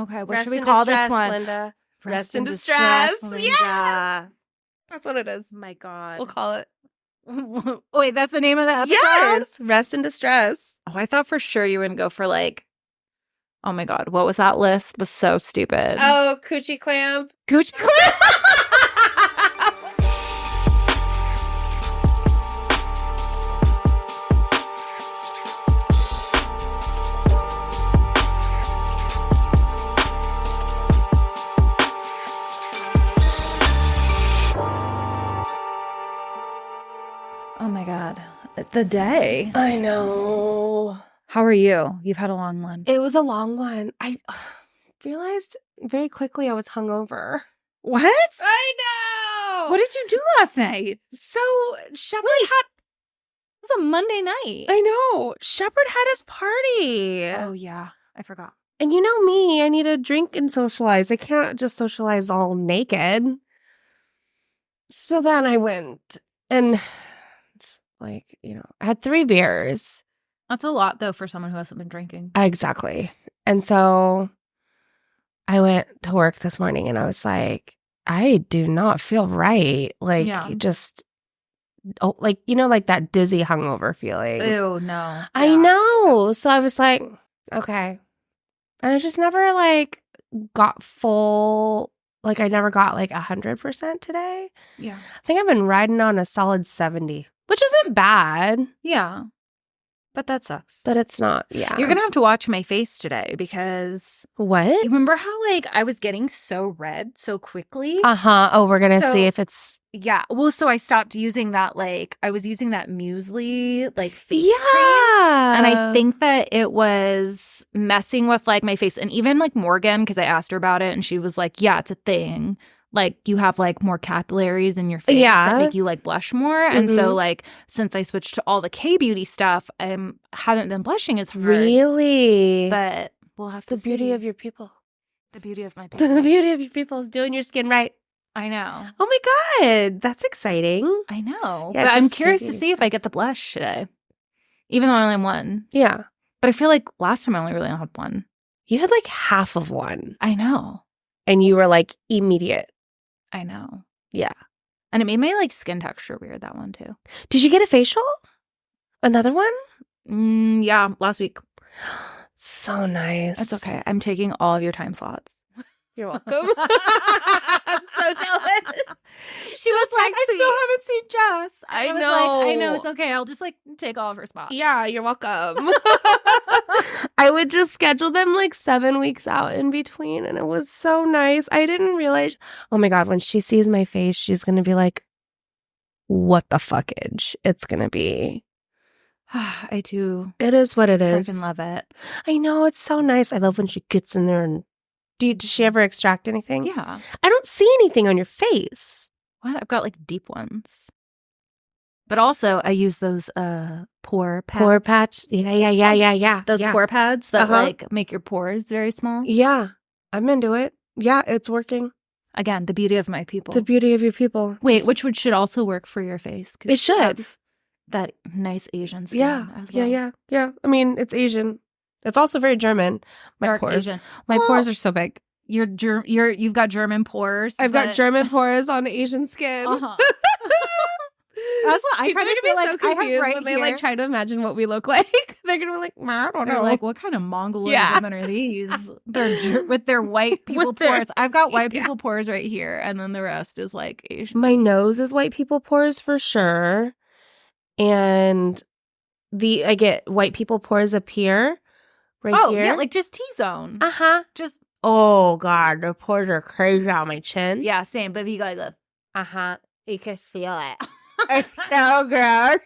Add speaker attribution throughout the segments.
Speaker 1: Okay, what
Speaker 2: Rest
Speaker 1: should we
Speaker 2: in
Speaker 1: call
Speaker 2: distress,
Speaker 1: this one?
Speaker 2: Linda. Rest in
Speaker 1: distress,
Speaker 2: distress.
Speaker 1: Linda.
Speaker 2: Yeah. That's what it is.
Speaker 1: Oh my God.
Speaker 2: We'll call it.
Speaker 1: Wait, that's the name of the episode?
Speaker 2: Yes. Rest in distress.
Speaker 1: Oh, I thought for sure you would go for like, oh my God, what was that list? Was so stupid.
Speaker 2: Oh, coochie clamp.
Speaker 1: Coochie clamp. Oh my God. The day.
Speaker 2: I know.
Speaker 1: How are you? You've had a long one.
Speaker 2: It was a long one. I realized very quickly I was hungover.
Speaker 1: What?
Speaker 2: I know.
Speaker 1: What did you do last night?
Speaker 2: So Shepard had.
Speaker 1: It was a Monday night.
Speaker 2: I know. Shepard had his party.
Speaker 1: Oh, yeah. I forgot.
Speaker 2: And you know me, I need to drink and socialize. I can't just socialize all naked. So then I went and, like, you know, I had 3 beers.
Speaker 1: That's a lot, though, for someone who hasn't been drinking.
Speaker 2: Exactly. And so I went to work this morning and I was like, I do not feel right. Like, just, oh, like, you know, like that dizzy hungover feeling.
Speaker 1: Ew, no.
Speaker 2: I know. So I was like, okay. And I just never, like, got full, like, I never got, like, 100% today.
Speaker 1: Yeah.
Speaker 2: I think I've been riding on a solid 70, which isn't bad.
Speaker 1: Yeah. But that sucks.
Speaker 2: But it's not, yeah.
Speaker 1: You're going to have to watch my face today because...
Speaker 2: What?
Speaker 1: You remember how, like, I was getting so red so quickly?
Speaker 2: Uh-huh. Oh, we're going to see if it's...
Speaker 1: Yeah. Well, so I stopped using that, like, I was using that muesli, like, face
Speaker 2: yeah.
Speaker 1: cream. And I think that it was messing with, like, my face. And even, like, Morgan, because I asked her about it, and she was like, yeah, it's a thing. Like, you have, like, more capillaries in your face that make you, like, blush more. And so, like, since I switched to all the K-beauty stuff, I haven't been blushing as hard.
Speaker 2: Really?
Speaker 1: But we'll have to see.
Speaker 2: The beauty of your people.
Speaker 1: The beauty of my people.
Speaker 2: The beauty of your people is doing your skin right.
Speaker 1: I know.
Speaker 2: Oh, my God. That's exciting.
Speaker 1: I know.
Speaker 2: Yeah,
Speaker 1: but I'm curious to see if I get the blush today. Even though I only have one.
Speaker 2: Yeah.
Speaker 1: But I feel like last time I only really had one.
Speaker 2: You had, like, half of one.
Speaker 1: I know.
Speaker 2: And you were, like, immediate.
Speaker 1: I know.
Speaker 2: Yeah.
Speaker 1: And it made my, like, skin texture weird, that one, too.
Speaker 2: Did you get a facial? Another one?
Speaker 1: Yeah, last week.
Speaker 2: So nice.
Speaker 1: That's okay. I'm taking all of your time slots.
Speaker 2: You're welcome. I'm so jealous.
Speaker 1: She was like, I still haven't seen Jess.
Speaker 2: I
Speaker 1: was
Speaker 2: know.
Speaker 1: Like, I know, it's okay. I'll just, like, take all of her spots.
Speaker 2: Yeah, you're welcome. I would just schedule them, like, 7 weeks out in between, and it was so nice. I didn't realize, oh my God, when she sees my face, she's going to be like, what the fuckage it's going to be.
Speaker 1: I do.
Speaker 2: It is what it is.
Speaker 1: Freaking love it.
Speaker 2: I know, it's so nice. I love when she gets in there and does she ever extract anything?
Speaker 1: Yeah.
Speaker 2: I don't see anything on your face.
Speaker 1: What? I've got, like, deep ones. But also, I use those pore pads.
Speaker 2: Pore patch? Yeah.
Speaker 1: Those pore pads that, like, make your pores very small.
Speaker 2: Yeah. I'm into it. Yeah, it's working.
Speaker 1: Again, the beauty of my people.
Speaker 2: The beauty of your people.
Speaker 1: Wait, which should also work for your face.
Speaker 2: It should.
Speaker 1: That nice Asian skin as well.
Speaker 2: Yeah. I mean, it's Asian. It's also very German. My
Speaker 1: Dark
Speaker 2: pores.
Speaker 1: Asian.
Speaker 2: My pores are so big.
Speaker 1: You've got German pores.
Speaker 2: I've got German pores on Asian skin.
Speaker 1: Uh-huh. That's what I kind of feel like. So confused
Speaker 2: when they like try to imagine what we look like. They're gonna be like, I don't know.
Speaker 1: They're like, what kind of Mongoloid women are these? They're with their white people pores. I've got white people pores right here, and then the rest is like Asian.
Speaker 2: My nose is white people pores for sure, and I get white people pores up here. Right here.
Speaker 1: Oh, yeah, like just T-zone.
Speaker 2: Uh-huh.
Speaker 1: Just,
Speaker 2: oh, God, the pores are crazy on my chin.
Speaker 1: Yeah, same, but you got to
Speaker 2: uh-huh. You can feel it. It's so gross.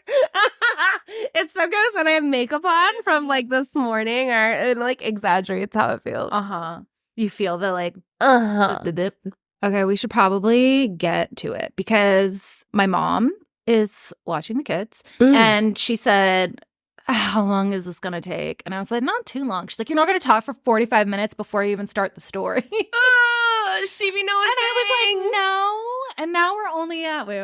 Speaker 2: It's so gross when I have makeup on from, like, this morning, or it, like, exaggerates how it feels.
Speaker 1: Uh-huh. You feel the, like,
Speaker 2: dip.
Speaker 1: Okay, we should probably get to it, because my mom is watching the kids, and she said, how long is this going to take? And I was like, not too long. She's like, you're not going to talk for 45 minutes before you even start the story.
Speaker 2: She be knowing. And
Speaker 1: I was like, no. And now we're only at, wait,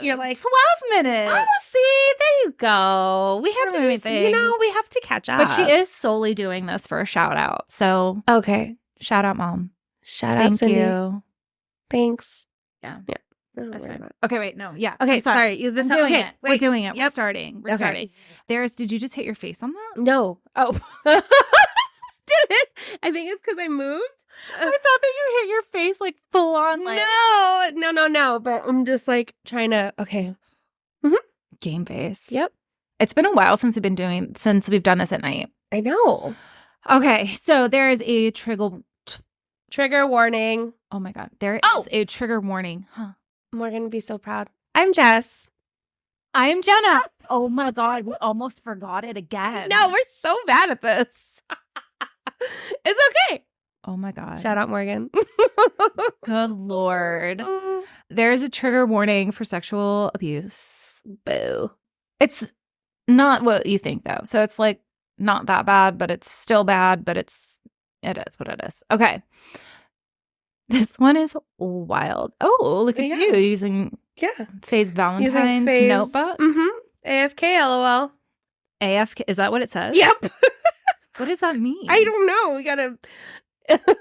Speaker 2: you're like
Speaker 1: 12 minutes.
Speaker 2: Oh, see, there you go. We have to, we have to catch up.
Speaker 1: But she is solely doing this for a shout out. So,
Speaker 2: okay.
Speaker 1: Shout out, Mom.
Speaker 2: Shout out,
Speaker 1: Thank
Speaker 2: Cindy.
Speaker 1: you.
Speaker 2: Thanks.
Speaker 1: Yeah.
Speaker 2: Yeah.
Speaker 1: That's fine. Okay, wait, no, yeah.
Speaker 2: Okay,
Speaker 1: I'm
Speaker 2: sorry.
Speaker 1: We're doing it.
Speaker 2: Wait.
Speaker 1: We're doing it.
Speaker 2: Yep.
Speaker 1: We're starting. We're starting. Did you just hit your face on that?
Speaker 2: No.
Speaker 1: Oh.
Speaker 2: Did it? I think it's because I moved.
Speaker 1: I thought that you hit your face like full on. Like...
Speaker 2: No. But I'm just like trying to. Okay.
Speaker 1: Game face.
Speaker 2: Yep.
Speaker 1: It's been a while since we've done this at night.
Speaker 2: I know.
Speaker 1: Okay, so there is a
Speaker 2: trigger warning.
Speaker 1: Oh my God, there is a trigger warning. Huh?
Speaker 2: We're gonna be so proud. I'm Jess.
Speaker 1: I am Jenna. Oh my God, we almost forgot it again.
Speaker 2: No, we're so bad at this. It's okay.
Speaker 1: Oh my God.
Speaker 2: Shout out Morgan.
Speaker 1: Good Lord. There's a trigger warning for sexual abuse.
Speaker 2: Boo.
Speaker 1: It's not what you think though. So it's like not that bad, but it's still bad, but it is what it is. Okay. This one is wild. Oh, look at you using Faye's Valentine's notebook.
Speaker 2: AFK LOL.
Speaker 1: AFK, is that what it says?
Speaker 2: Yep.
Speaker 1: What does that mean?
Speaker 2: I don't know.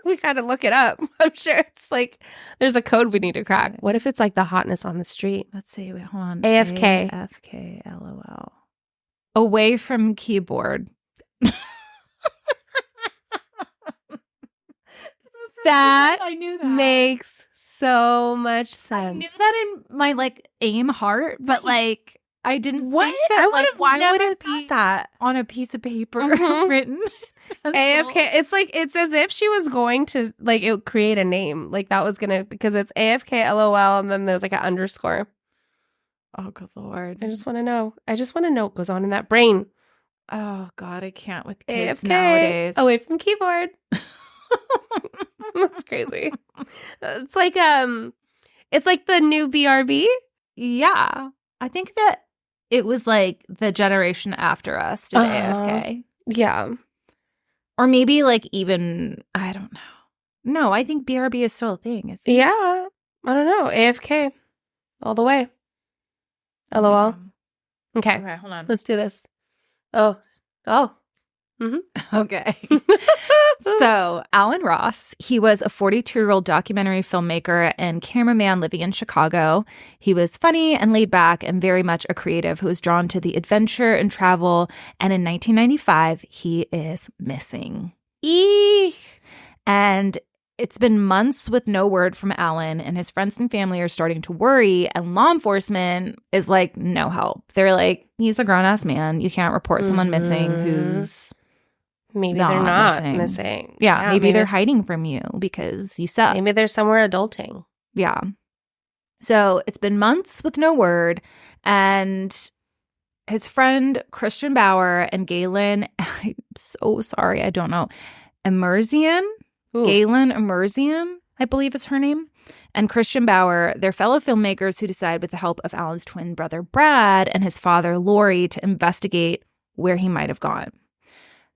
Speaker 2: We gotta look it up. I'm sure it's like there's a code we need to crack. What if it's like the hotness on the street?
Speaker 1: Let's see. Wait, hold on.
Speaker 2: AFK.
Speaker 1: AFK LOL. Away from keyboard.
Speaker 2: That
Speaker 1: I knew that
Speaker 2: makes so much sense.
Speaker 1: I knew that in my like AIM heart, but like I didn't think that.
Speaker 2: I would have
Speaker 1: why would it
Speaker 2: thought
Speaker 1: be
Speaker 2: that
Speaker 1: on a piece of paper written?
Speaker 2: AFK. It's as if she was going to like it would create a name like that was gonna because it's AFK LOL and then there's like an underscore.
Speaker 1: Oh, good Lord!
Speaker 2: I just want to know. What goes on in that brain.
Speaker 1: Oh God, I can't with kids
Speaker 2: AFK,
Speaker 1: nowadays.
Speaker 2: Away from keyboard. That's crazy. It's like the new BRB.
Speaker 1: Yeah, I think that it was like the generation after us did AFK.
Speaker 2: Yeah,
Speaker 1: or maybe like even I don't know. No, I think BRB is still a thing. Is it?
Speaker 2: Yeah, I don't know. AFK all the way. LOL. Okay,
Speaker 1: hold on.
Speaker 2: Let's do this. Oh.
Speaker 1: Okay. So, Alan Ross, he was a 42-year-old documentary filmmaker and cameraman living in Chicago. He was funny and laid back and very much a creative who was drawn to the adventure and travel. And in 1995, he is missing.
Speaker 2: Eek.
Speaker 1: And it's been months with no word from Alan, and his friends and family are starting to worry, and law enforcement is like, no help. They're like, he's a grown-ass man. You can't report someone missing who's
Speaker 2: maybe they're not missing.
Speaker 1: Yeah, maybe they're hiding from you because you suck.
Speaker 2: Maybe they're somewhere adulting.
Speaker 1: Yeah. So it's been months with no word, and his friend Christian Bauer and Galen, I'm so sorry, I don't know, Galen Emerzian, I believe is her name, and Christian Bauer, they're fellow filmmakers who decide with the help of Alan's twin brother Brad and his father Lori to investigate where he might have gone.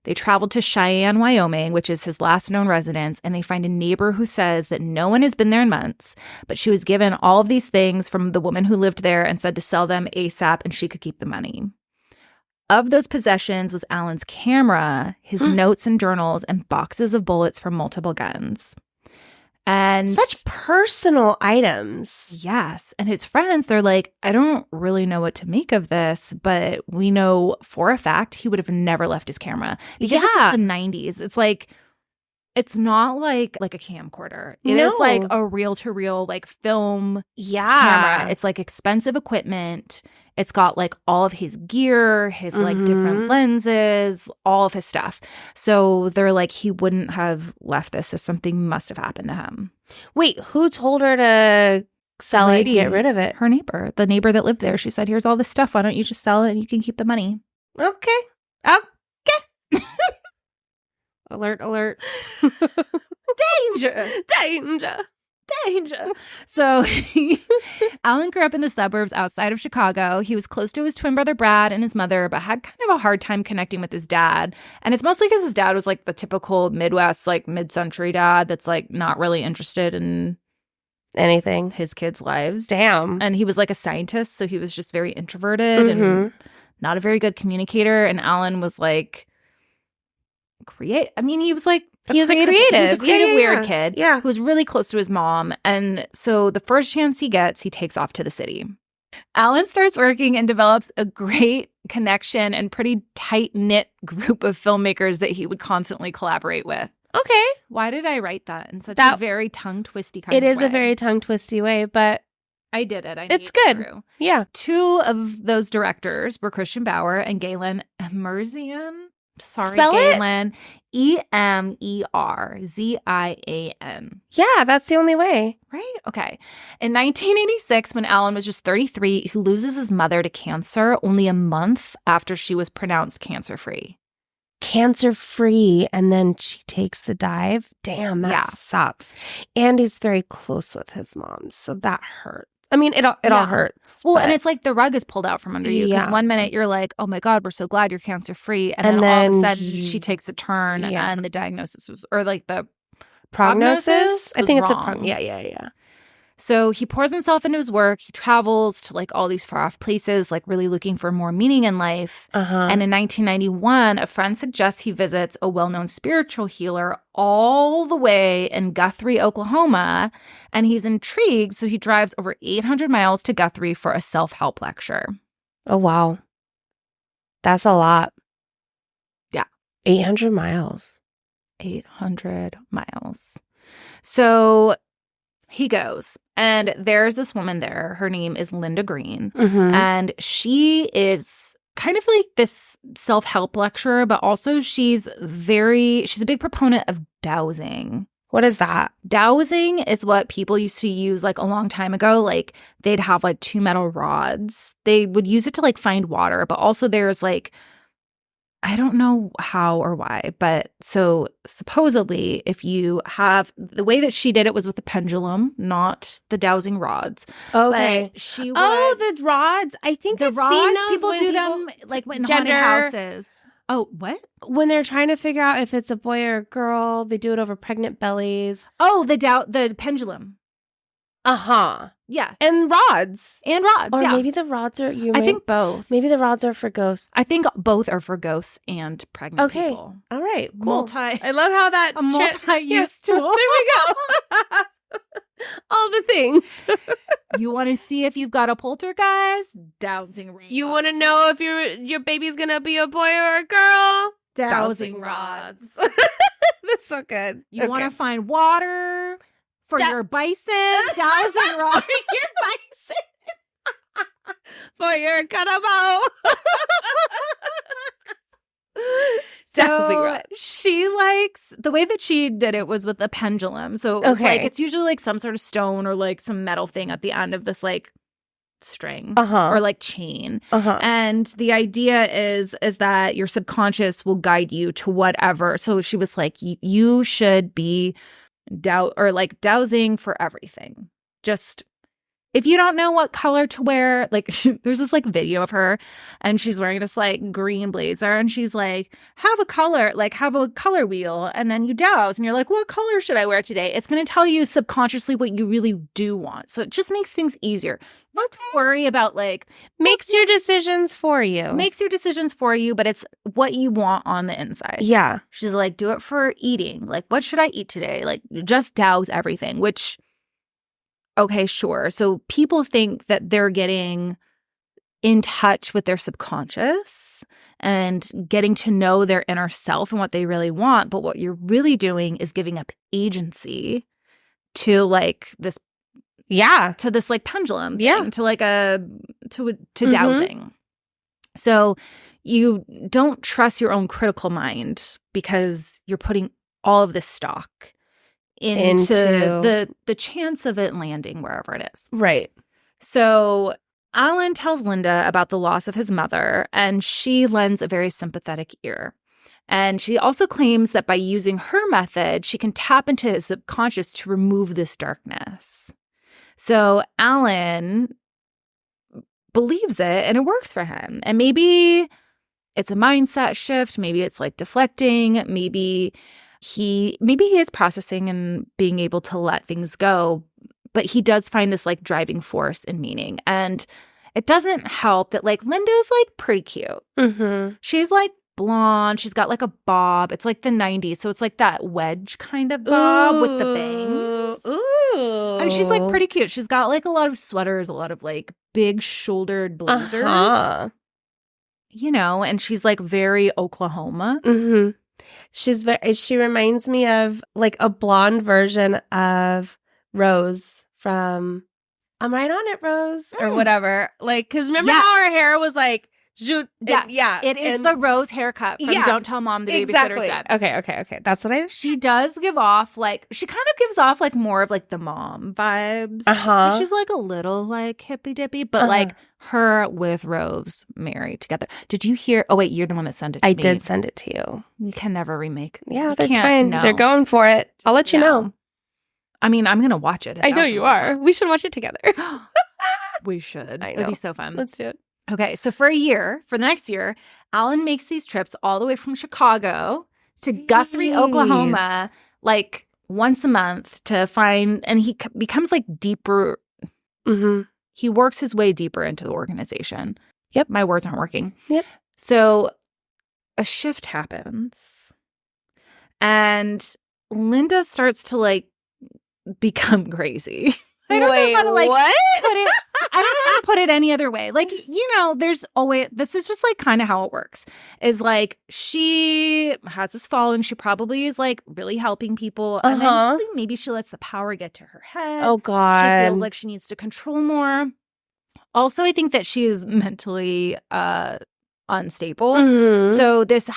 Speaker 1: They traveled to Cheyenne, Wyoming, which is his last known residence, and they find a neighbor who says that no one has been there in months, but she was given all of these things from the woman who lived there and said to sell them ASAP and she could keep the money. Of those possessions was Alan's camera, his notes and journals, and boxes of bullets from multiple guns. And
Speaker 2: such personal items.
Speaker 1: Yes. And his friends, they're like, I don't really know what to make of this, but we know for a fact he would have never left his camera. Because this is the 90s. It's like, it's not like a camcorder. It is like a reel-to-reel like film camera. It's like expensive equipment. It's got like all of his gear, his like different lenses, all of his stuff. So they're like, he wouldn't have left this if something must have happened to him.
Speaker 2: Wait, who told her to sell it, get rid of it?
Speaker 1: Her neighbor, the neighbor that lived there. She said, here's all this stuff. Why don't you just sell it and you can keep the money?
Speaker 2: Okay. Alert.
Speaker 1: Danger. So Alan grew up in the suburbs outside of Chicago. He was close to his twin brother Brad and his mother, but had kind of a hard time connecting with his dad. And it's mostly because his dad was like the typical Midwest, like mid-century dad that's like not really interested in
Speaker 2: anything,
Speaker 1: his kids' lives.
Speaker 2: Damn.
Speaker 1: And he was like a scientist, so he was just very introverted and not a very good communicator. And Alan was like, he was like
Speaker 2: He was a creative,
Speaker 1: weird kid
Speaker 2: who
Speaker 1: was really close to his mom. And so the first chance he gets, he takes off to the city. Alan starts working and develops a great connection and pretty tight-knit group of filmmakers that he would constantly collaborate with.
Speaker 2: Okay.
Speaker 1: Why did I write that in such a very tongue-twisty kind of way?
Speaker 2: It is a very tongue-twisty way, but
Speaker 1: I did it.
Speaker 2: It's good. Yeah.
Speaker 1: 2 of those directors were Christian Bauer and Galen Emerzian. Sorry,
Speaker 2: Spell
Speaker 1: Galen. Emerzian.
Speaker 2: Yeah, that's the only way.
Speaker 1: Right? Okay. In 1986, when Alan was just 33, he loses his mother to cancer only a month after she was pronounced cancer-free.
Speaker 2: Cancer-free, and then she takes the dive? Damn, that sucks. And he's very close with his mom, so that hurts. I mean, it all hurts.
Speaker 1: Well, and it's like the rug is pulled out from under you. Because one minute you're like, oh my God, we're so glad you're cancer-free. And then all of a sudden she takes a turn and the diagnosis was, or like the prognosis
Speaker 2: I think it's
Speaker 1: wrong.
Speaker 2: Yeah.
Speaker 1: So he pours himself into his work. He travels to like all these far off places, like really looking for more meaning in life. And in 1991, a friend suggests he visits a well-known spiritual healer all the way in Guthrie, Oklahoma. And he's intrigued. So he drives over 800 miles to Guthrie for a self-help lecture.
Speaker 2: Oh, wow. That's a lot.
Speaker 1: Yeah.
Speaker 2: 800 miles.
Speaker 1: 800 miles. So he goes, and there's this woman there. Her name is Linda Green, and she is kind of like this self-help lecturer, but also she's a big proponent of dowsing.
Speaker 2: What is that?
Speaker 1: Dowsing is what people used to use like a long time ago. Like they'd have like 2 metal rods. They would use it to like find water, but also there's like, I don't know how or why, but so supposedly if you have, the way that she did it was with a pendulum, not the dowsing rods.
Speaker 2: Okay.
Speaker 1: But she would,
Speaker 2: the rods. I think I've seen those.
Speaker 1: People do them like in haunted houses. Oh, what?
Speaker 2: When they're trying to figure out if it's a boy or a girl, they do it over pregnant bellies.
Speaker 1: Oh, the pendulum.
Speaker 2: Yeah. And rods. Or maybe the rods are...
Speaker 1: I think both.
Speaker 2: Maybe the rods are for ghosts.
Speaker 1: I think both are for ghosts and pregnant people.
Speaker 2: All right. Cool.
Speaker 1: I love how that... A multi-use tool.
Speaker 2: There we go. All the things.
Speaker 1: You want to see if you've got a poltergeist? Dowsing rods.
Speaker 2: You want to know if your baby's going to be a boy or a girl?
Speaker 1: Dowsing rods.
Speaker 2: That's so good.
Speaker 1: You want to find water... For your bison, dowsing rod.
Speaker 2: For your bison. For your carabao.
Speaker 1: So she likes, the way that she did it was with a pendulum. So it was like, it's usually like some sort of stone or like some metal thing at the end of this like string or like chain. And the idea is that your subconscious will guide you to whatever. So she was like, you should be dowsing for everything. Just if you don't know what color to wear, like there's this like video of her and she's wearing this like green blazer and she's like, have a color wheel and then you douse and you're like, what color should I wear today? It's going to tell you subconsciously what you really do want. So it just makes things easier. Don't worry about like
Speaker 2: makes your decisions for you,
Speaker 1: but it's what you want on the inside.
Speaker 2: Yeah.
Speaker 1: She's like, do it for eating. Like, what should I eat today? Like, just douse everything, which, okay, sure. So people think that they're getting in touch with their subconscious and getting to know their inner self and what they really want. But what you're really doing is giving up agency to like this.
Speaker 2: Yeah.
Speaker 1: To this like pendulum thing, to like to dowsing. So you don't trust your own critical mind because you're putting all of this stock into the chance of it landing wherever it is.
Speaker 2: Right.
Speaker 1: So Alan tells Linda about the loss of his mother, and she lends a very sympathetic ear. And she also claims that by using her method, she can tap into his subconscious to remove this darkness. So Alan believes it and it works for him. And maybe it's a mindset shift. Maybe it's like deflecting. Maybe he is processing and being able to let things go. But he does find this like driving force and meaning. And it doesn't help that like Linda's like pretty cute. She's like blonde. She's got like a bob. It's like the 90s. So it's like that wedge kind of bob with the bangs.
Speaker 2: Ooh.
Speaker 1: And she's like pretty cute. She's got like a lot of sweaters, a lot of like big shouldered blazers. You know, and she's like very Oklahoma.
Speaker 2: Mm-hmm. She reminds me of like a blonde version of Rose from I'm Right on It, Rose, or whatever. Like, because remember how her hair was like,
Speaker 1: it is the Rose haircut from Don't Tell Mom the Babysitter Said.
Speaker 2: Okay. That's what
Speaker 1: she does give off like, she kind of gives off like more of like the mom vibes. She's like a little like hippy dippy, but like her with Rose married together. Did you hear? Oh wait, you're the one that sent it to me.
Speaker 2: I did send it to you.
Speaker 1: You can never remake.
Speaker 2: Yeah, they're trying. No. They're going for it. I'll let you know.
Speaker 1: I mean, I'm going to watch it.
Speaker 2: I know you are. We should watch it together.
Speaker 1: We should.
Speaker 2: I know.
Speaker 1: It'd be so fun.
Speaker 2: Let's do it.
Speaker 1: Okay, so for the next year, Alan makes these trips all the way from Chicago to Guthrie, Oklahoma, like once a month to find, and he becomes like deeper.
Speaker 2: Mm-hmm.
Speaker 1: He works his way deeper into the organization.
Speaker 2: Yep.
Speaker 1: My words aren't working.
Speaker 2: Yep.
Speaker 1: So a shift happens and Linda starts to like become crazy. I don't know how to like put it. I don't know how to put it any other way. Like, you know, there's always, this is just like kind of how it works, is like she has this following. She probably is like really helping people. And then maybe she lets the power get to her head.
Speaker 2: Oh, God.
Speaker 1: She feels like she needs to control more. Also, I think that she is mentally unstable.
Speaker 2: Mm-hmm.
Speaker 1: So this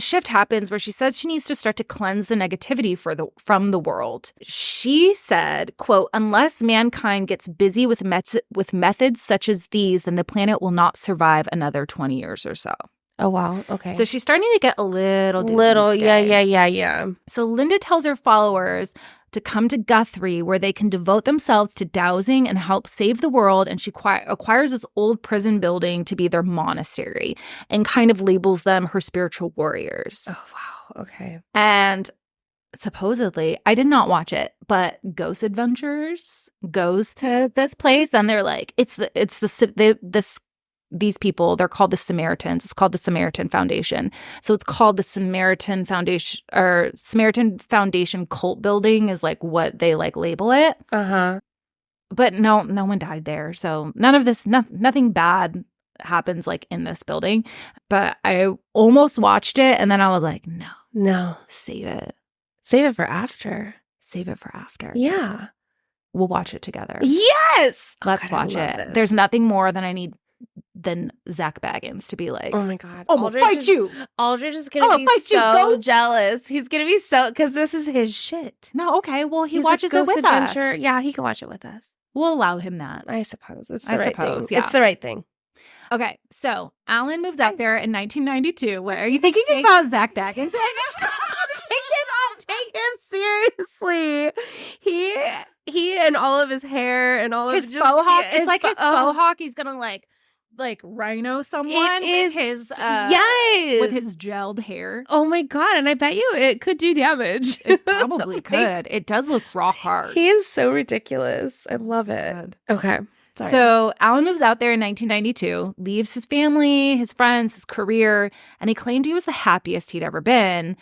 Speaker 1: shift happens where she says she needs to start to cleanse the negativity from the world. She said, quote, unless mankind gets busy with methods such as these, then the planet will not survive another 20 years or so.
Speaker 2: Oh, wow. Okay.
Speaker 1: So she's starting to get a little
Speaker 2: doomsday. Yeah.
Speaker 1: So Linda tells her followers to come to Guthrie, where they can devote themselves to dowsing and help save the world. And she acquires this old prison building to be their monastery and kind of labels them her spiritual warriors.
Speaker 2: Oh, wow. Okay.
Speaker 1: And supposedly, I did not watch it, but Ghost Adventures goes to this place and they're like, these people, they're called the Samaritans. It's called the Samaritan Foundation. So it's called the Samaritan Foundation, or Samaritan Foundation Cult Building is like what they like label it. But no one died there. So none of this, nothing bad happens like in this building. But I almost watched it and then I was like, no, save it.
Speaker 2: Save it for after.
Speaker 1: Yeah. We'll watch it together.
Speaker 2: Yes.
Speaker 1: Let's watch it. This. There's nothing more than I need than Zach Baggins to be like,
Speaker 2: oh my God,
Speaker 1: I'm gonna fight you.
Speaker 2: Aldridge is gonna be so jealous. He's gonna be so, because this is his shit.
Speaker 1: No, okay, well he watches it with us.
Speaker 2: Yeah, he can watch it with us.
Speaker 1: We'll allow him that.
Speaker 2: I suppose it's the right thing.
Speaker 1: Yeah.
Speaker 2: It's the right thing.
Speaker 1: Okay, so Alan moves out there in 1992. What are you thinking about Zach Baggins?
Speaker 2: I cannot take him seriously. He and all of his hair and all
Speaker 1: his
Speaker 2: of
Speaker 1: faux hawk. It's like his faux hawk. He's gonna like rhino someone with his with his gelled hair.
Speaker 2: Oh my God, and I bet you it could do damage.
Speaker 1: It probably could. It does look rock hard.
Speaker 2: He is so ridiculous. I love it.
Speaker 1: Good.
Speaker 2: Okay.
Speaker 1: Sorry. So Alan moves out there in 1992, leaves his family, his friends, his career, and he claimed he was the happiest he'd ever been.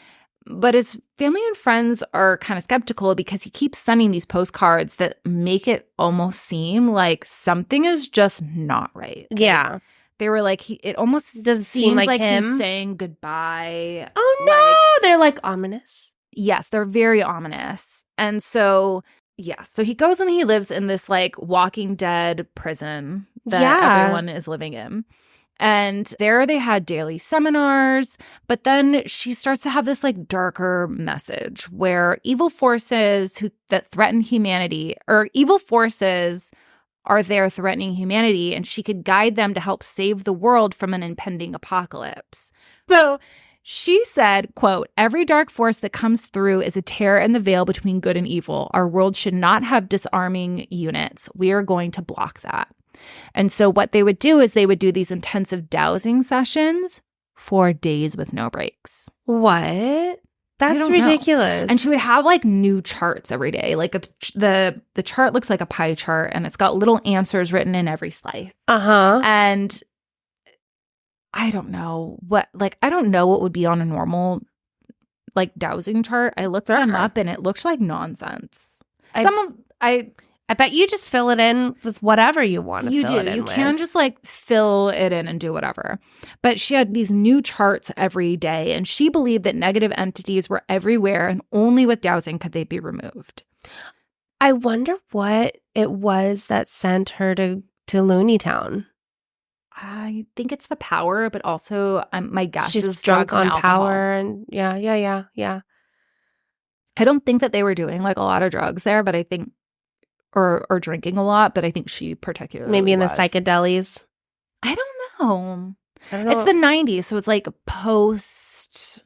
Speaker 1: But his family and friends are kind of skeptical because he keeps sending these postcards that make it almost seem like something is just not right.
Speaker 2: Yeah.
Speaker 1: They were like, it almost
Speaker 2: does seem like him.
Speaker 1: He's saying goodbye.
Speaker 2: Oh, no. They're like ominous.
Speaker 1: Yes, they're very ominous. And so, so he goes and he lives in this like Walking Dead prison that everyone is living in. And there they had daily seminars, but then she starts to have this like darker message where evil forces that threaten humanity, or evil forces are there threatening humanity, and she could guide them to help save the world from an impending apocalypse. So she said, quote, every dark force that comes through is a tear in the veil between good and evil. Our world should not have disarming units. We are going to block that. And so what they would do is they would do these intensive dowsing sessions for days with no breaks.
Speaker 2: What? That's ridiculous.
Speaker 1: And she would have like new charts every day. Like the chart looks like a pie chart and it's got little answers written in every slice.
Speaker 2: Uh-huh.
Speaker 1: And I don't know what would be on a normal like dowsing chart. I looked them up and it looked like nonsense.
Speaker 2: I bet you just fill it in with whatever you want to fill it in.
Speaker 1: You can just like fill it in and do whatever. But she had these new charts every day, and she believed that negative entities were everywhere, and only with dowsing could they be removed.
Speaker 2: I wonder what it was that sent her to Looney Town.
Speaker 1: I think it's the power, but also my guess
Speaker 2: she's
Speaker 1: is
Speaker 2: drunk on power,
Speaker 1: and
Speaker 2: yeah.
Speaker 1: I don't think that they were doing like a lot of drugs there, but I think or drinking a lot, but I think she particularly
Speaker 2: maybe in
Speaker 1: was.
Speaker 2: the psychedelis.
Speaker 1: I don't know. It's the 90s, so it's like post,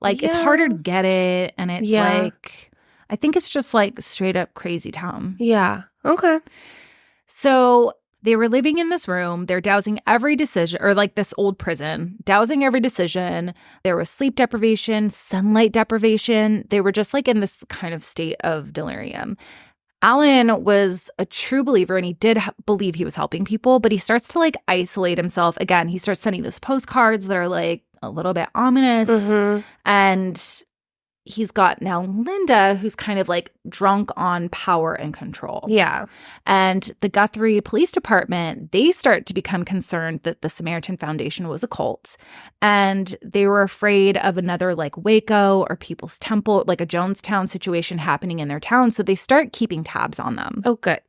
Speaker 1: like it's harder to get it, and it's like I think it's just like straight up crazy town.
Speaker 2: Yeah. Okay.
Speaker 1: So they were living in this room. They're dowsing every decision, or like this old prison, dowsing every decision. There was sleep deprivation, sunlight deprivation. They were just like in this kind of state of delirium. Alan was a true believer, and he did believe he was helping people, but he starts to like isolate himself. Again, he starts sending those postcards that are like a little bit ominous.
Speaker 2: Mm-hmm.
Speaker 1: And he's got now Linda, who's kind of like drunk on power and control.
Speaker 2: Yeah.
Speaker 1: And the Guthrie Police Department, they start to become concerned that the Samaritan Foundation was a cult. And they were afraid of another like Waco or People's Temple, like a Jonestown situation happening in their town. So they start keeping tabs on them.
Speaker 2: Oh, good.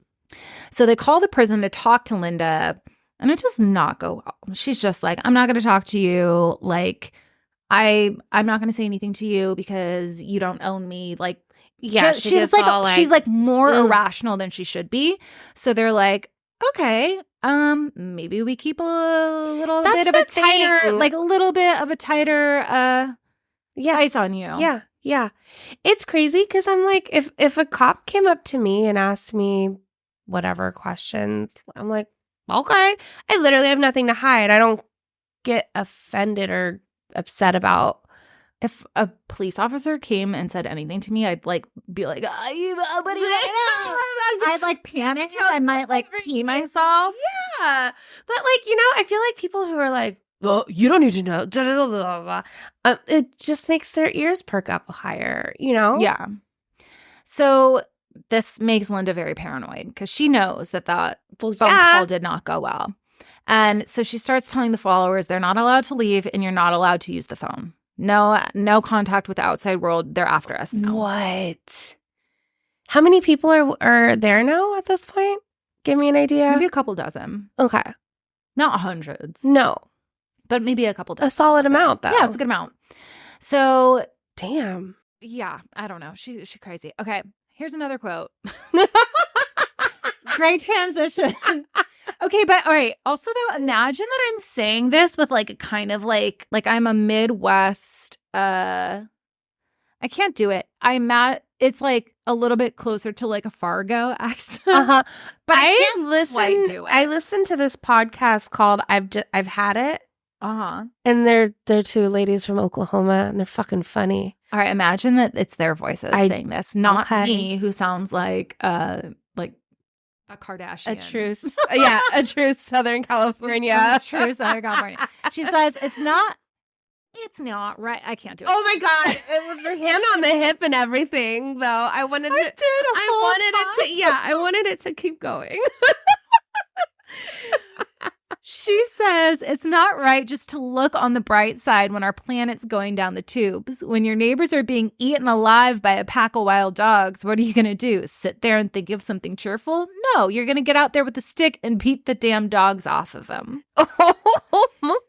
Speaker 1: So they call the prison to talk to Linda, and it does not go well. She's just like, I'm not going to talk to you. Like, I'm not going to say anything to you because you don't own me. Like,
Speaker 2: yeah,
Speaker 1: she's like more irrational than she should be. So they're like, okay, maybe we keep a little bit of a tighter eyes on you.
Speaker 2: Yeah. It's crazy because I'm like, if a cop came up to me and asked me whatever questions, I'm like, okay, I literally have nothing to hide. I don't get offended or upset about.
Speaker 1: If a police officer came and said anything to me, I'd like be like, what do you know? I'd like panic. I might like pee myself.
Speaker 2: Yeah. But like, I feel like people who are like, well, you don't need to know. It just makes their ears perk up higher,
Speaker 1: Yeah. So this makes Linda very paranoid because she knows that phone call did not go well. And so she starts telling the followers they're not allowed to leave and you're not allowed to use the phone. No contact with the outside world. They're after us now.
Speaker 2: What? How many people are there now at this point? Give me an idea.
Speaker 1: Maybe a couple dozen.
Speaker 2: Okay.
Speaker 1: Not hundreds.
Speaker 2: No.
Speaker 1: But maybe a couple dozen.
Speaker 2: A solid amount, though.
Speaker 1: Yeah, it's a good amount. So.
Speaker 2: Damn.
Speaker 1: Yeah, I don't know. She's crazy. Okay, here's another quote. Great transition. Okay, but all right. Also, though, imagine that I'm saying this with like a kind of like I'm a Midwest. I can't do it. It's like a little bit closer to like a Fargo accent.
Speaker 2: But I listened to this podcast called I've Had It. And they're two ladies from Oklahoma, and they're fucking funny.
Speaker 1: All right, imagine that it's their voices saying this, not me, who sounds like a Kardashian.
Speaker 2: A true Southern California.
Speaker 1: True Southern California. She says, it's not right. I can't do it.
Speaker 2: Oh my God. It was her hand on the hip and everything, though. I wanted it to keep going.
Speaker 1: She says, it's not right just to look on the bright side when our planet's going down the tubes. When your neighbors are being eaten alive by a pack of wild dogs, what are you going to do? Sit there and think of something cheerful? No, you're going to get out there with a stick and beat the damn dogs off of them.
Speaker 2: Oh,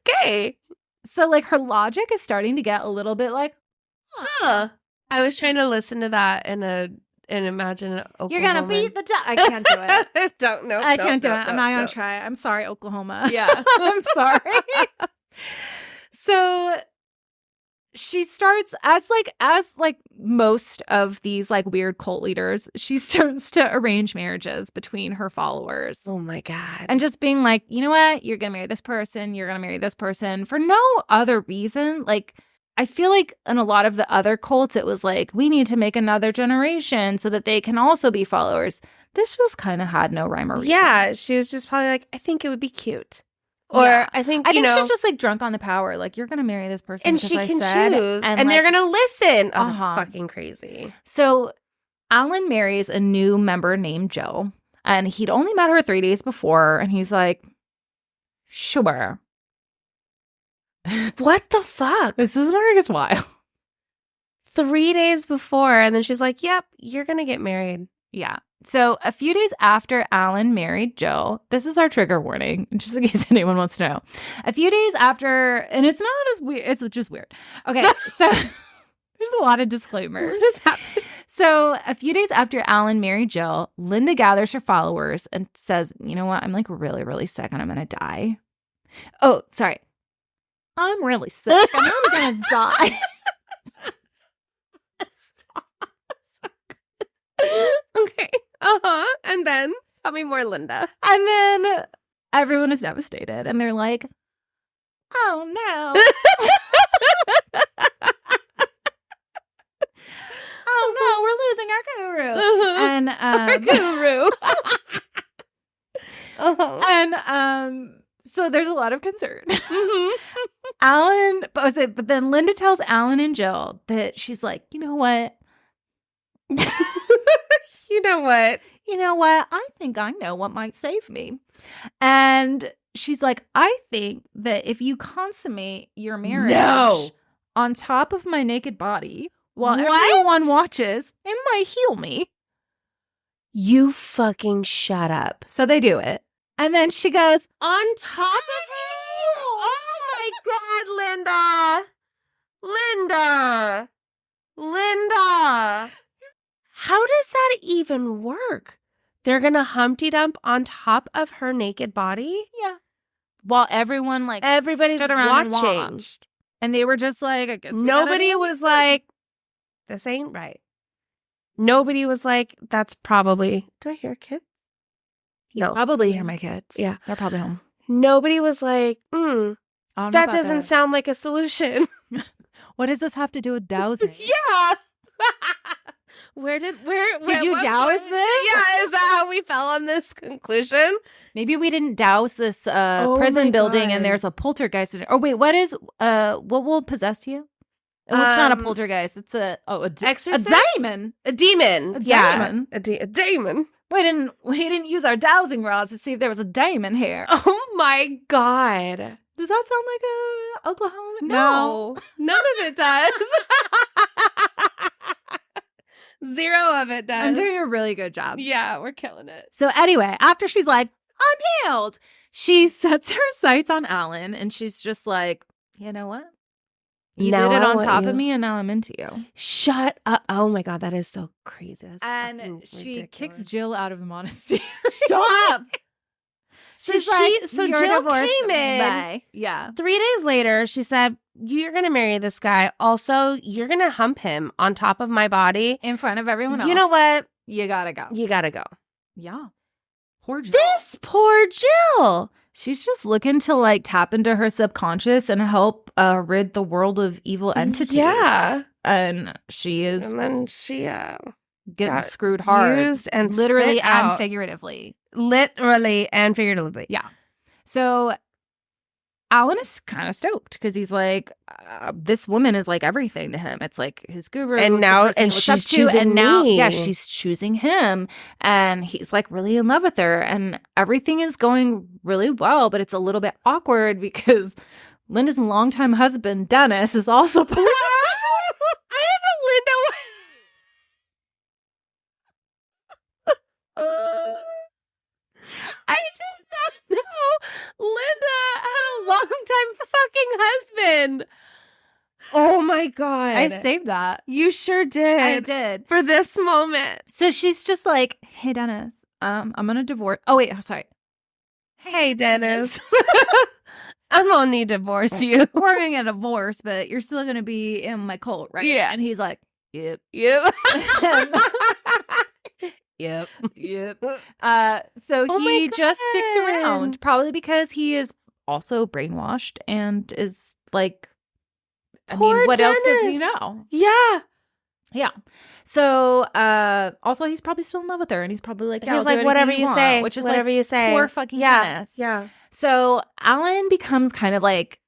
Speaker 2: okay.
Speaker 1: So, like, her logic is starting to get a little bit like,
Speaker 2: huh. I was trying to listen to that and imagine Oklahoma.
Speaker 1: You're going to beat the dog. I can't do it.
Speaker 2: I
Speaker 1: can't do it. I'm not going to try. I'm sorry, Oklahoma.
Speaker 2: Yeah.
Speaker 1: I'm sorry. So she starts as most of these like weird cult leaders, she starts to arrange marriages between her followers.
Speaker 2: Oh my God.
Speaker 1: And just being like, you know what? You're going to marry this person. You're going to marry this person for no other reason. Like, I feel like in a lot of the other cults, it was like, we need to make another generation so that they can also be followers. This just kind of had no rhyme or reason.
Speaker 2: Yeah, she was just probably like, I think it would be cute. Or
Speaker 1: Yeah.
Speaker 2: I think
Speaker 1: she's just like drunk on the power. Like, you're going to marry this person.
Speaker 2: And she can choose. And they're going to listen. Oh, that's fucking crazy.
Speaker 1: So Alan marries a new member named Joe. And he'd only met her 3 days before. And he's like, sure.
Speaker 2: What the fuck?
Speaker 1: This is where it gets wild.
Speaker 2: 3 days before. And then she's like, yep, you're going to get married.
Speaker 1: Yeah. So a few days after Alan married Jill, this is our trigger warning, just in case anyone wants to know. A few days after, and it's not as weird, it's just weird. Okay, so there's a lot of disclaimers.
Speaker 2: What is happening?
Speaker 1: So a few days after Alan married Jill, Linda gathers her followers and says, you know what, I'm like really, really sick and I'm going to die. Oh, sorry. I'm really sick and I'm going to die.
Speaker 2: Okay. And then tell me more, Linda.
Speaker 1: And then everyone is devastated and they're like, oh no. Oh no, we're losing our guru.
Speaker 2: Our guru.
Speaker 1: And so there's a lot of concern. Alan, but then Linda tells Alan and Jill that she's like, you know what?
Speaker 2: You know what?
Speaker 1: You know what? I think I know what might save me. And she's like, I think that if you consummate your marriage on top of my naked body while everyone watches, it might heal me.
Speaker 2: You fucking shut up.
Speaker 1: So they do it. And then she goes,
Speaker 2: on top of her? Oh my God, Linda. How does that even work? They're going to Humpty Dump on top of her naked body?
Speaker 1: Yeah. While everyone, like,
Speaker 2: everybody's
Speaker 1: stood around
Speaker 2: watching.
Speaker 1: And they were just like, I guess
Speaker 2: nobody was like, this ain't right. Nobody was like, that's probably, do I hear a kid? No.
Speaker 1: Probably hear my kids.
Speaker 2: Yeah.
Speaker 1: They're probably home.
Speaker 2: Nobody was like, that doesn't sound like a solution.
Speaker 1: What does this have to do with dowsing?
Speaker 2: Yeah. Did
Speaker 1: you douse this?
Speaker 2: Yeah, is that how we fell on this conclusion?
Speaker 1: Maybe we didn't douse this prison building and there's a poltergeist in it. Or wait, what will possess you? Oh, it's not a poltergeist. It's
Speaker 2: exorcist?
Speaker 1: A demon.
Speaker 2: A demon.
Speaker 1: Demon.
Speaker 2: A demon.
Speaker 1: We didn't use our dowsing rods to see if there was a demon here.
Speaker 2: Oh my God.
Speaker 1: Does that sound like a Oklahoma?
Speaker 2: No. None of it does. Zero of it does.
Speaker 1: I'm doing a really good job.
Speaker 2: Yeah, we're killing it.
Speaker 1: So anyway, after she's like, I'm healed, she sets her sights on Alan and she's just like, you know what? You did it on top of me and now I'm into you.
Speaker 2: Shut up. Oh my God, that is so crazy. That's
Speaker 1: and she
Speaker 2: ridiculous.
Speaker 1: kicks Jill out of the monastery.
Speaker 2: Stop. So Jill came in.
Speaker 1: Bye. Yeah.
Speaker 2: 3 days later, she said, you're going to marry this guy. Also, you're going to hump him on top of my body.
Speaker 1: In front of everyone else.
Speaker 2: You know what?
Speaker 1: You gotta go.
Speaker 2: Yeah.
Speaker 1: Poor Jill.
Speaker 2: This poor Jill.
Speaker 1: She's just looking to like tap into her subconscious and help rid the world of evil entities.
Speaker 2: Yeah.
Speaker 1: And she is.
Speaker 2: And then she
Speaker 1: getting screwed hard.
Speaker 2: Used and
Speaker 1: literally and
Speaker 2: out.
Speaker 1: figuratively.
Speaker 2: Literally and figuratively.
Speaker 1: Yeah. So Alan is kind of stoked because he's like, this woman is like everything to him. It's like his guru.
Speaker 2: And now, and she's choosing me.
Speaker 1: Yeah, she's choosing him. And he's like really in love with her. And everything is going really well, but it's a little bit awkward because Linda's longtime husband, Dennis, is also part of it.
Speaker 2: I have a Linda. I did not know Linda had a longtime fucking husband. Oh my God.
Speaker 1: I saved that.
Speaker 2: You sure did.
Speaker 1: I did.
Speaker 2: For this moment.
Speaker 1: So she's just like, hey, Dennis, I'm going to divorce. Oh, wait. Sorry.
Speaker 2: Hey, Dennis. I'm going to divorce you.
Speaker 1: We're going to get a divorce, but you're still going to be in my cult, right?
Speaker 2: Yeah.
Speaker 1: And he's like, yep.
Speaker 2: Yep.
Speaker 1: Yep. So he just sticks around, probably because he is also brainwashed and is like, I mean, what else does he know?
Speaker 2: Yeah.
Speaker 1: Yeah. So, also, he's probably still in love with her, and he's probably like, yeah,
Speaker 2: he's
Speaker 1: I'll
Speaker 2: like,
Speaker 1: do
Speaker 2: whatever
Speaker 1: anything
Speaker 2: you
Speaker 1: want,
Speaker 2: say,
Speaker 1: which is
Speaker 2: whatever
Speaker 1: like,
Speaker 2: you say.
Speaker 1: poor fucking
Speaker 2: Yeah.
Speaker 1: Dennis.
Speaker 2: Yeah.
Speaker 1: So Alan becomes kind of like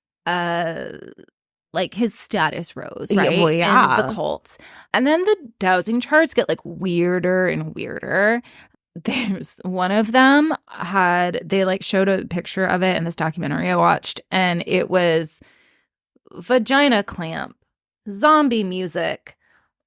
Speaker 1: his status rose, right?
Speaker 2: Yeah, well, yeah.
Speaker 1: In the cult. And then the dowsing charts get like weirder and weirder. There's one of them they like showed a picture of it in this documentary I watched, and it was vagina clamp, zombie music.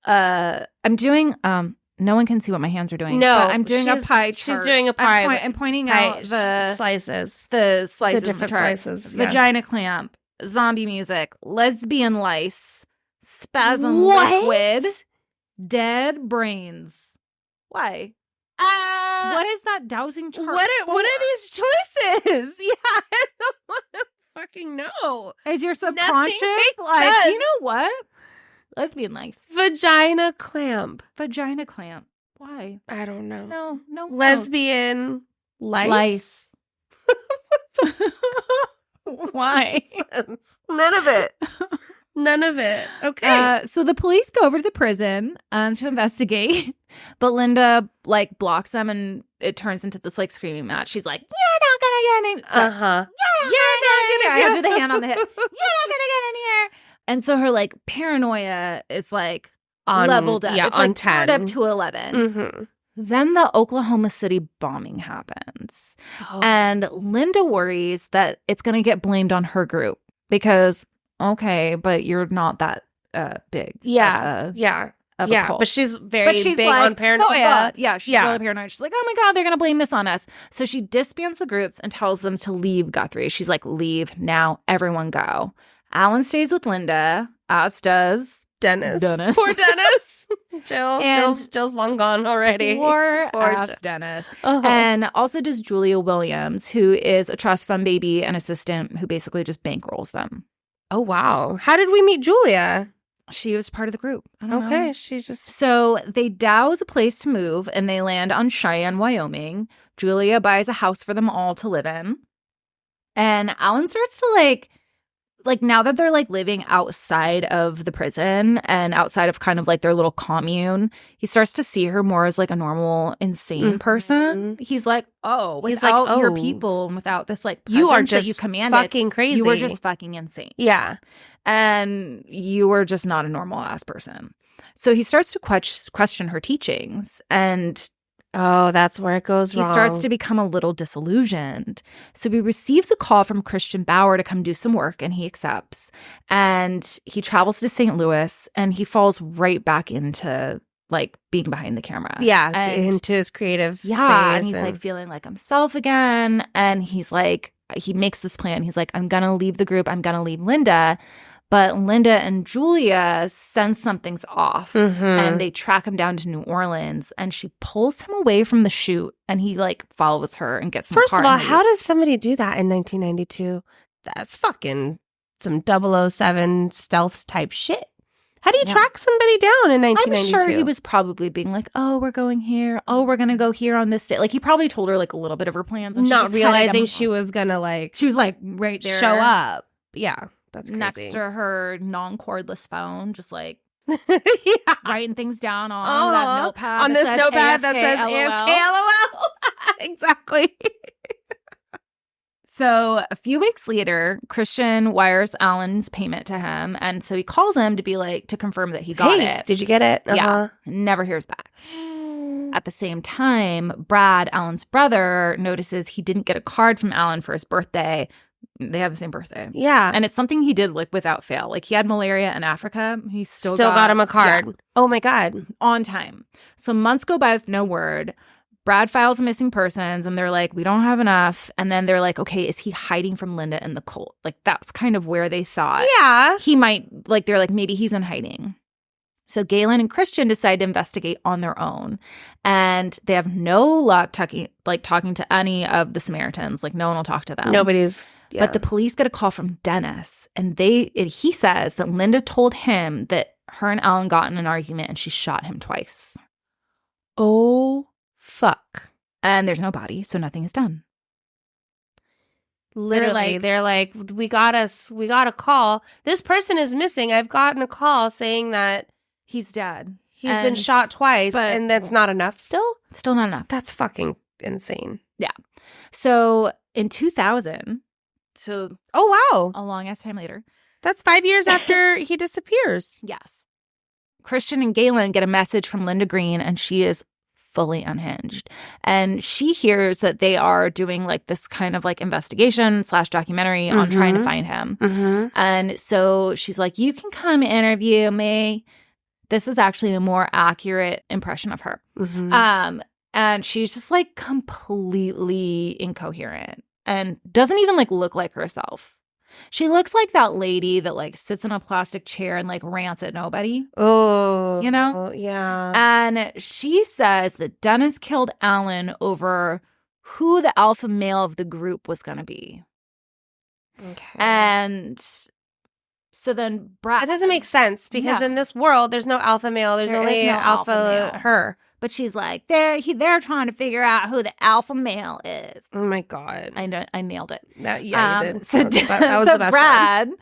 Speaker 1: I'm doing no one can see what my hands are doing.
Speaker 2: No,
Speaker 1: but I'm doing a pie chart.
Speaker 2: She's doing a pie.
Speaker 1: I'm pointing out the
Speaker 2: slices.
Speaker 1: The slices.
Speaker 2: The different slices.
Speaker 1: Vagina clamp, zombie music, lesbian lice, spasm liquid, dead brains. Why? What is that dowsing chart?
Speaker 2: What are these choices? Yeah, I don't want to fucking know.
Speaker 1: Is your subconscious like, you know what? Lesbian lice.
Speaker 2: Vagina clamp.
Speaker 1: Vagina clamp. Why?
Speaker 2: I don't know.
Speaker 1: No.
Speaker 2: Lesbian lice.
Speaker 1: Why?
Speaker 2: None of it. None of it. Okay.
Speaker 1: So the police go over to the prison to investigate, but Linda like blocks them, and it turns into this like screaming match. She's like, "You're not gonna get in." You're not gonna get in. I do the hand on the hip. You're not gonna get in here. And so her like paranoia is like leveled up.
Speaker 2: Yeah,
Speaker 1: it's
Speaker 2: on
Speaker 1: like
Speaker 2: 10.
Speaker 1: turned up to 11.
Speaker 2: Mm-hmm.
Speaker 1: Then the Oklahoma City bombing happens, and Linda worries that it's going to get blamed on her group because, okay, but you're not that big.
Speaker 2: Yeah. But she's very big
Speaker 1: like,
Speaker 2: on paranoia.
Speaker 1: She's really paranoid. She's like, oh my God, they're going to blame this on us. So she disbands the groups and tells them to leave Guthrie. She's like, leave now, everyone go. Alan stays with Linda, as does
Speaker 2: Dennis. Poor Dennis. Jill's long gone already.
Speaker 1: Poor Dennis. Uh-huh. And also does Julia Williams, who is a trust fund baby and assistant who basically just bankrolls them.
Speaker 2: Oh, wow. How did we meet Julia?
Speaker 1: She was part of the group. I don't know. So they douse a place to move, and they land on Cheyenne, Wyoming. Julia buys a house for them all to live in. And Alan starts to like now that they're like living outside of the prison and outside of kind of like their little commune, he starts to see her more as like a normal, insane person. He's like, without your people and without this like
Speaker 2: you are just
Speaker 1: that you commanded,
Speaker 2: fucking crazy.
Speaker 1: You were just fucking insane.
Speaker 2: Yeah.
Speaker 1: And you were just not a normal ass person. So he starts to question her teachings, and
Speaker 2: that's where it goes wrong.
Speaker 1: He starts to become a little disillusioned. So he receives a call from Christian Bauer to come do some work, and he accepts. And he travels to St. Louis, and he falls right back into like being behind the camera.
Speaker 2: Yeah, into his creative space.
Speaker 1: And he's like feeling like himself again. And he's like, he makes this plan. He's like, I'm going to leave the group. I'm going to leave Linda. But Linda and Julia sense something's off, and they track him down to New Orleans, and she pulls him away from the shoot, and he like follows her and gets in the car.
Speaker 2: First of all, how does somebody do that in 1992? That's fucking some 007 stealth type shit. How do you track somebody down in 1992?
Speaker 1: I'm sure he was probably being like, oh, we're going here. Oh, we're going to go here on this day. Like, he probably told her like a little bit of her plans. And
Speaker 2: not realizing she was going to like...
Speaker 1: She was like right there.
Speaker 2: Show up. Yeah. That's crazy.
Speaker 1: Next to her non-cordless phone, just like writing things down on that notepad.
Speaker 2: On this notepad that says AFK LOL. Exactly.
Speaker 1: So a few weeks later, Christian wires Alan's payment to him. And so he calls him to be like, to confirm that he got it.
Speaker 2: Did you get it?
Speaker 1: Yeah. Never hears back. At the same time, Brad, Alan's brother, notices he didn't get a card from Alan for his birthday. They have the same birthday.
Speaker 2: Yeah.
Speaker 1: And it's something he did like without fail. Like he had malaria in Africa. He still
Speaker 2: got him a card. Yeah,
Speaker 1: oh my God. On time. So months go by with no word. Brad files missing persons, and they're like, we don't have enough. And then they're like, okay, is he hiding from Linda and the cult? Like that's kind of where they thought he might, like they're like, maybe he's in hiding. So Galen and Christian decide to investigate on their own, and they have no luck talking to any of the Samaritans. Like no one will talk to them.
Speaker 2: Nobody's. Yeah.
Speaker 1: But the police get a call from Dennis, and he says that Linda told him that her and Alan got in an argument, and she shot him twice.
Speaker 2: Oh, fuck!
Speaker 1: And there's no body, so nothing is done.
Speaker 2: Literally, they're like, we got a call. This person is missing. I've gotten a call saying that.
Speaker 1: He's dead.
Speaker 2: He's been shot twice, and that's not enough still?
Speaker 1: Still not enough.
Speaker 2: That's fucking insane.
Speaker 1: Yeah. So in 2000, so
Speaker 2: wow,
Speaker 1: a long ass time later.
Speaker 2: That's 5 years after he disappears.
Speaker 1: Yes. Christian and Galen get a message from Linda Green, and she is fully unhinged. And she hears that they are doing like this kind of like investigation / documentary on trying to find him. And so she's like, you can come interview me. This is actually a more accurate impression of her. And she's just like completely incoherent and doesn't even like look like herself. She looks like that lady that like sits in a plastic chair and like rants at nobody.
Speaker 2: Oh,
Speaker 1: you know?
Speaker 2: Yeah.
Speaker 1: And she says that Dennis killed Alan over who the alpha male of the group was going to be.
Speaker 2: Okay.
Speaker 1: And so then Brad...
Speaker 2: That doesn't make sense because in this world, there's no alpha male. There's only
Speaker 1: no
Speaker 2: alpha her.
Speaker 1: But she's like, they're trying to figure out who the alpha male is.
Speaker 2: Oh, my God.
Speaker 1: I nailed it.
Speaker 2: You did.
Speaker 1: So
Speaker 2: that was the best
Speaker 1: Brad,
Speaker 2: one.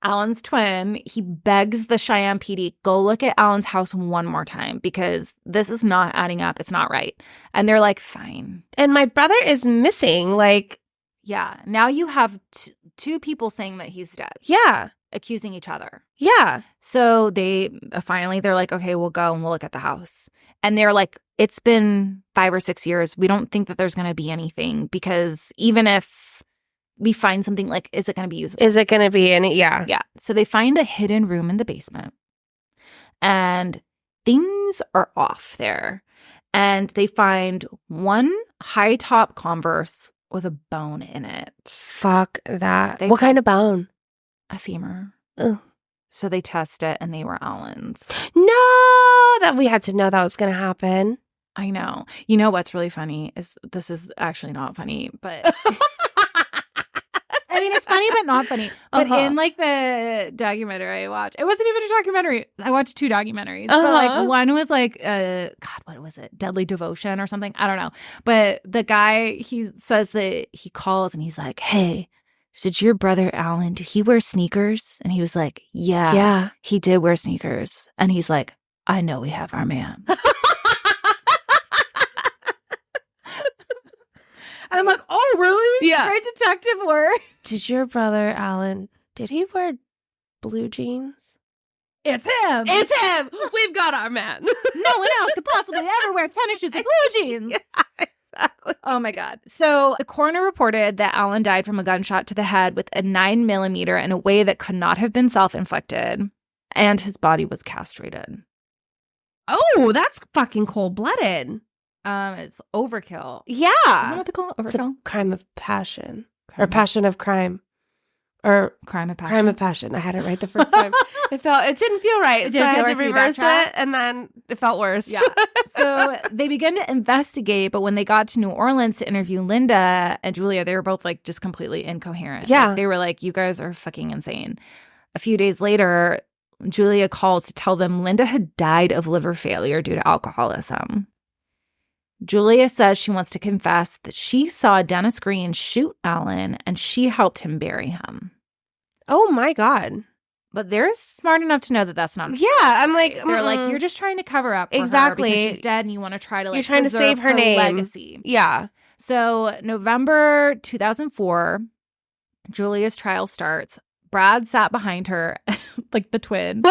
Speaker 1: Alan's twin, he begs the Cheyenne PD, go look at Alan's house one more time because this is not adding up. It's not right. And they're like, fine.
Speaker 2: And my brother is missing. Like,
Speaker 1: yeah. Now you have two people saying that he's dead.
Speaker 2: Yeah.
Speaker 1: Accusing each other.
Speaker 2: Yeah.
Speaker 1: So they finally, they're like, okay, we'll go and we'll look at the house. And they're like, it's been 5 or 6 years. We don't think that there's going to be anything because even if we find something, like, is it going to be usable?
Speaker 2: Is it going to be any? Yeah.
Speaker 1: Yeah. So they find a hidden room in the basement and things are off there. And they find one high top Converse with a bone in it.
Speaker 2: Fuck that. What kind of bone?
Speaker 1: A femur.
Speaker 2: Ugh.
Speaker 1: So they test it and they were Alan's.
Speaker 2: No, that we had to know that was going to happen.
Speaker 1: I know. You know what's really funny is this is actually not funny, but I mean, it's funny, but not funny. But in like the documentary I watched, it wasn't even a documentary. I watched 2 documentaries. But like one was like, God, what was it? Deadly Devotion or something. I don't know. But the guy, he says that he calls and he's like, hey, did your brother Alan, did he wear sneakers? And he was like, yeah, he did wear sneakers. And he's like, I know we have our man. And I'm like, oh, really?
Speaker 2: Yeah.
Speaker 1: Great detective work.
Speaker 2: Did your brother Alan, did he wear blue jeans?
Speaker 1: It's him.
Speaker 2: It's him. We've got our man.
Speaker 1: No one else could possibly ever wear tennis shoes and blue jeans.
Speaker 2: Yeah. Exactly.
Speaker 1: Oh my God. So the coroner reported that Alan died from a gunshot to the head with a 9mm in a way that could not have been self-inflicted. And his body was castrated.
Speaker 2: Oh, that's fucking cold-blooded.
Speaker 1: It's overkill.
Speaker 2: Yeah.
Speaker 1: Isn't that what they call it? Overkill?
Speaker 2: It's a crime of passion. Or passion of crime. Or
Speaker 1: crime of passion.
Speaker 2: Crime of passion. I had it right the first time. It didn't feel right. So I had to reverse it, and then it felt worse.
Speaker 1: Yeah. So they began to investigate, but when they got to New Orleans to interview Linda and Julia, they were both like just completely incoherent.
Speaker 2: Yeah.
Speaker 1: Like, they were like, you guys are fucking insane. A few days later, Julia calls to tell them Linda had died of liver failure due to alcoholism. Julia says she wants to confess that she saw Dennis Green shoot Alan and she helped him bury him.
Speaker 2: Oh my God.
Speaker 1: But they're smart enough to know that that's not.
Speaker 2: Yeah, I'm like,
Speaker 1: they're like, you're just trying to cover up for
Speaker 2: exactly
Speaker 1: her because she's dead and you want to try to like
Speaker 2: you're trying to save her name
Speaker 1: legacy.
Speaker 2: Yeah.
Speaker 1: So November 2004, Julia's trial starts. Brad sat behind her, like the twin.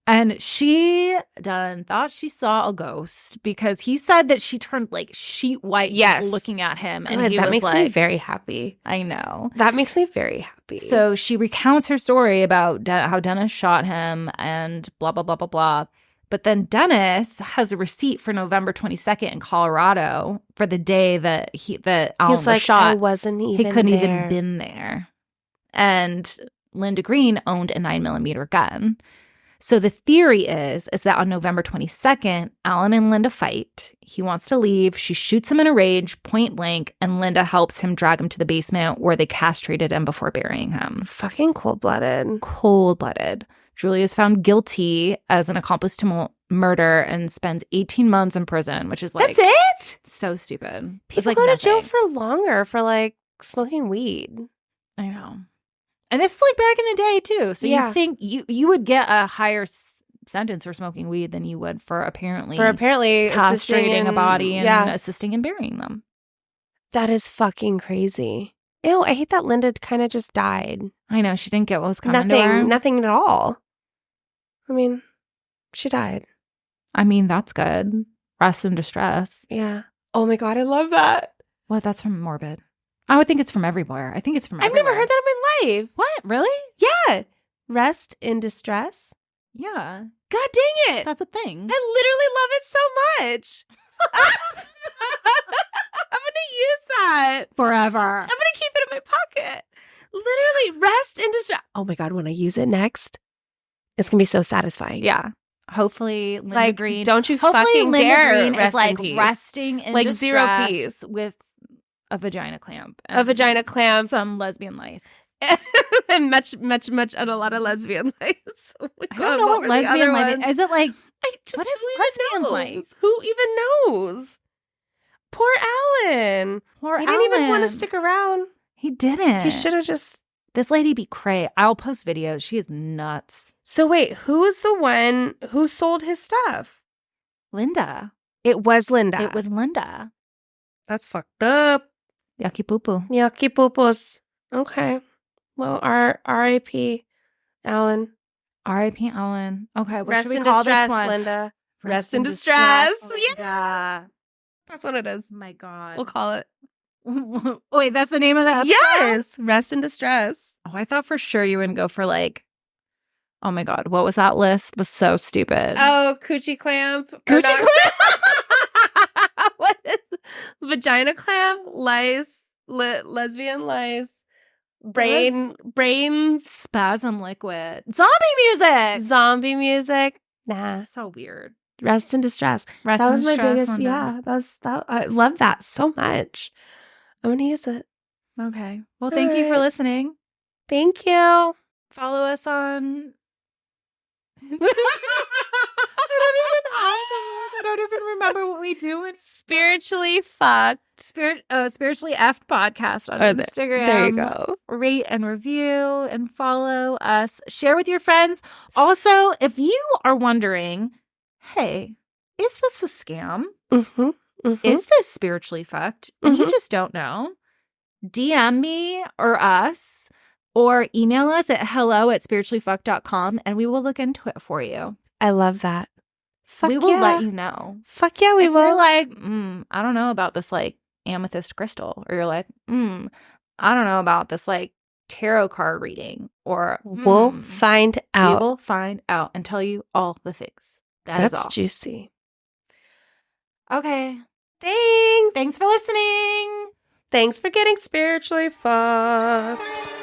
Speaker 1: And she thought she saw a ghost because he said that she turned like sheet white looking at him. And he
Speaker 2: that
Speaker 1: was
Speaker 2: makes
Speaker 1: like,
Speaker 2: me very happy.
Speaker 1: I know.
Speaker 2: That makes me very happy.
Speaker 1: So she recounts her story about how Dennis shot him and blah, blah, blah, blah, blah. But then Dennis has a receipt for November 22nd in Colorado for the day that Alan was shot.
Speaker 2: I wasn't even
Speaker 1: He couldn't
Speaker 2: there.
Speaker 1: even been there. And Linda Green owned a 9mm gun. So the theory is that on November 22nd, Alan and Linda fight. He wants to leave. She shoots him in a rage, point blank, and Linda helps him drag him to the basement where they castrated him before burying him.
Speaker 2: Fucking cold-blooded.
Speaker 1: Cold-blooded. Julia is found guilty as an accomplice to murder and spends 18 months in prison, which is like...
Speaker 2: That's it?
Speaker 1: So stupid.
Speaker 2: People go to jail for longer for like smoking weed.
Speaker 1: I know. And this is like back in the day too. So you think you would get a higher sentence for smoking weed than you would for apparently
Speaker 2: castrating
Speaker 1: a body and assisting in burying them.
Speaker 2: That is fucking crazy. Ew, I hate that Linda kind of just died.
Speaker 1: I know. She didn't get what was coming to her.
Speaker 2: Nothing at all. I mean, she died.
Speaker 1: I mean, that's good. Rest in distress.
Speaker 2: Yeah. Oh my God, I love that.
Speaker 1: What? That's from Morbid. I would think it's from everywhere. I think it's from
Speaker 2: I've
Speaker 1: everywhere.
Speaker 2: never heard that in my life.
Speaker 1: What? Really?
Speaker 2: Yeah. Rest in distress.
Speaker 1: Yeah.
Speaker 2: God dang it.
Speaker 1: That's a thing.
Speaker 2: I literally love it so much. I'm going to use that.
Speaker 1: Forever.
Speaker 2: I'm going to keep it in my pocket. Literally, rest in distress. Oh my God, when I use it next, it's going to be so satisfying.
Speaker 1: Yeah. Hopefully, Linda Green.
Speaker 2: Don't you fucking
Speaker 1: Linda
Speaker 2: dare
Speaker 1: Green
Speaker 2: rest
Speaker 1: is like
Speaker 2: in peace.
Speaker 1: resting in
Speaker 2: like
Speaker 1: distress
Speaker 2: 0 peace
Speaker 1: with a vagina clamp.
Speaker 2: A vagina clamp.
Speaker 1: Some lesbian lice.
Speaker 2: And much, and a lot of lesbian lice. Oh
Speaker 1: I don't know what lesbian lice is. Is it like,
Speaker 2: what is lesbian lice? Who even knows? Poor Alan. He didn't even want to stick around.
Speaker 1: He didn't.
Speaker 2: He should have just.
Speaker 1: This lady be cray. I'll post videos. She is nuts.
Speaker 2: So wait, who's the one who sold his stuff?
Speaker 1: Linda.
Speaker 2: It was Linda.
Speaker 1: It was Linda.
Speaker 2: That's fucked up.
Speaker 1: Yucky poo poo.
Speaker 2: Yucky poo poos. Okay. Well, R.I.P. Alan.
Speaker 1: R.I.P. Alan. Okay, what
Speaker 2: Rest
Speaker 1: should we
Speaker 2: in
Speaker 1: call
Speaker 2: distress,
Speaker 1: this one?
Speaker 2: Linda. Rest in distress.
Speaker 1: Yeah.
Speaker 2: That's what it is.
Speaker 1: Oh my God.
Speaker 2: We'll call it.
Speaker 1: Wait, that's the name of the episode?
Speaker 2: Yes. Rest in distress.
Speaker 1: Oh, I thought for sure you wouldn't go for like, oh my God, what was that list? It was so stupid.
Speaker 2: Oh, coochie clamp.
Speaker 1: Coochie clamp?
Speaker 2: What is vagina clamp? Lice. Lesbian lice. Brains.
Speaker 1: Spasm liquid. Zombie music.
Speaker 2: Nah.
Speaker 1: So weird.
Speaker 2: Rest in distress.
Speaker 1: Rest
Speaker 2: that
Speaker 1: in
Speaker 2: was my
Speaker 1: distress,
Speaker 2: biggest.
Speaker 1: Linda.
Speaker 2: Yeah, that. I love that so much. I'm gonna use it.
Speaker 1: Okay. Well, thank you for listening.
Speaker 2: Thank you.
Speaker 1: Follow us on. I don't even remember what we do.
Speaker 2: Spiritually fucked.
Speaker 1: Spiritually effed podcast on Instagram.
Speaker 2: There you go.
Speaker 1: Rate and review and follow us. Share with your friends. Also, if you are wondering, hey, is this a scam?
Speaker 2: Mm-hmm. Mm-hmm.
Speaker 1: Is this spiritually fucked? And you just don't know. DM me or us or email us at hello@spirituallyfucked.com and we will look into it for you.
Speaker 2: I love that.
Speaker 1: We will let you know.
Speaker 2: Fuck yeah, we will.
Speaker 1: If you're like, I don't know about this like amethyst crystal, or you're like, I don't know about this like tarot card reading, or
Speaker 2: we'll find out.
Speaker 1: We will find out and tell you all the things.
Speaker 2: That's juicy.
Speaker 1: Okay.
Speaker 2: Thanks.
Speaker 1: Thanks for listening.
Speaker 2: Thanks for getting spiritually fucked.